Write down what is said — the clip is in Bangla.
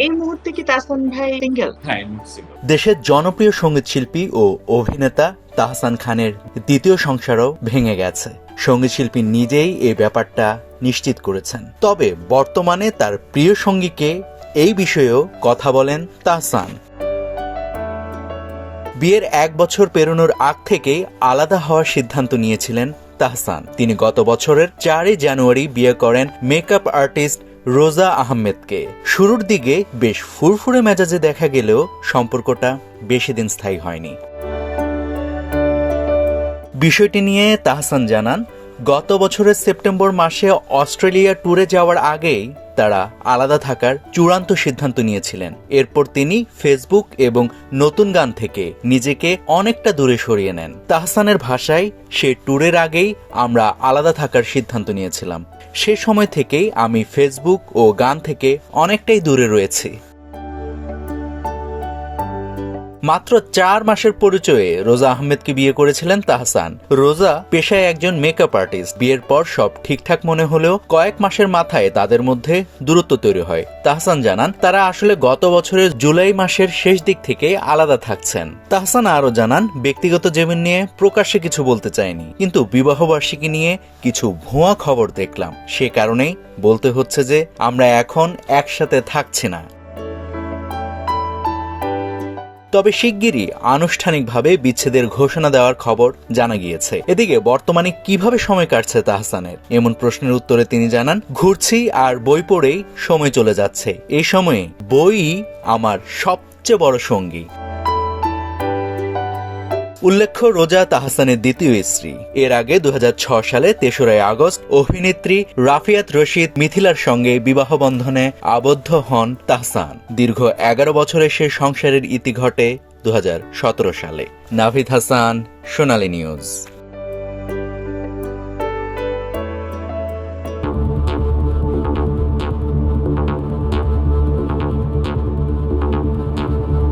এই মুহূর্তে কি তাহসান ভাই সিঙ্গেল? হ্যাঁ, এই মুহূর্তে single। দেশের জনপ্রিয় সঙ্গীত শিল্পী ও অভিনেতা তাহসান খানের দ্বিতীয় সংসারও ভেঙে গেছে। সঙ্গীত শিল্পী নিজেই এই ব্যাপারটা নিশ্চিত করেছেন। তবে বর্তমানে তার প্রিয় সঙ্গীকে এই বিষয়েও কথা বলেন তাহসান। বিয়ের 1 বছর পেরোনোর আগ থেকেই আলাদা হওয়ার সিদ্ধান্ত নিয়েছিলেন তাহসান। তিনি গত বছরের 4 জানুয়ারি বিয়ে করেন মেকআপ আর্টিস্ট রোজা আহমেদকে। শুরুর দিকে বেশ ফুরফুরে মেজাজে দেখা গেলেও সম্পর্কটা বেশি দিন স্থায়ী হয়নি। বিষয়টি নিয়ে তাহসান জানান, গত বছরের সেপ্টেম্বর মাসে অস্ট্রেলিয়া ট্যুরে যাওয়ার আগেই তারা আলাদা থাকার চূড়ান্ত সিদ্ধান্ত নিয়েছিলেন। এরপর তিনি ফেসবুক এবং নতুন গান থেকে নিজেকে অনেকটা দূরে সরিয়ে নেন। তাহসানের ভাষায়, সে ট্যুরের আগেই আমরা আলাদা থাকার সিদ্ধান্ত নিয়েছিলাম। সে সময় থেকেই আমি ফেসবুক ও গান থেকে অনেকটাই দূরে রয়েছি। মাত্র 4 মাসের পরিচয়ে রোজা আহমেদকে বিয়ে করেছিলেন তাহসান। রোজা পেশায় একজন মেকআপ আর্টিস্ট। বিয়ের পর সব ঠিকঠাক মনে হলেও কয়েক মাসের মাথায় তাদের মধ্যে দূরত্ব তৈরি হয়। তাহসান জানান, তারা আসলে গত বছরের জুলাই মাসের শেষ দিক থেকে আলাদা থাকছেন। তাহসান আরও জানান, ব্যক্তিগত জীবন নিয়ে প্রকাশ্যে কিছু বলতে চাইনি, কিন্তু বিবাহবার্ষিকী নিয়ে কিছু ভুয়া খবর দেখলাম, সে কারণেই বলতে হচ্ছে যে আমরা এখন একসাথে থাকছি না। তবে শিগগিরই আনুষ্ঠানিকভাবে বিচ্ছেদের ঘোষণা দেওয়ার খবর জানা গিয়েছে। এদিকে বর্তমানে কিভাবে সময় কাটছে তাহসানের, এমন প্রশ্নের উত্তরে তিনি জানান, ঘুরছি আর বই পড়েই সময় চলে যাচ্ছে। এই সময়ে বইই আমার সবচেয়ে বড় সঙ্গী। উল্লেখ্য, রোজা তাহসানের দ্বিতীয় স্ত্রী। এর আগে 2006 সালে 3রা আগস্ট অভিনেত্রী রাফিয়াত রশিদ মিথিলার সঙ্গে বিবাহ বন্ধনে আবদ্ধ হন তাহসান। দীর্ঘ 11 বছরের সে সংসারের ইতি ঘটে 2017 সালে। নাভিদ হাসান, সোনালী নিউজ।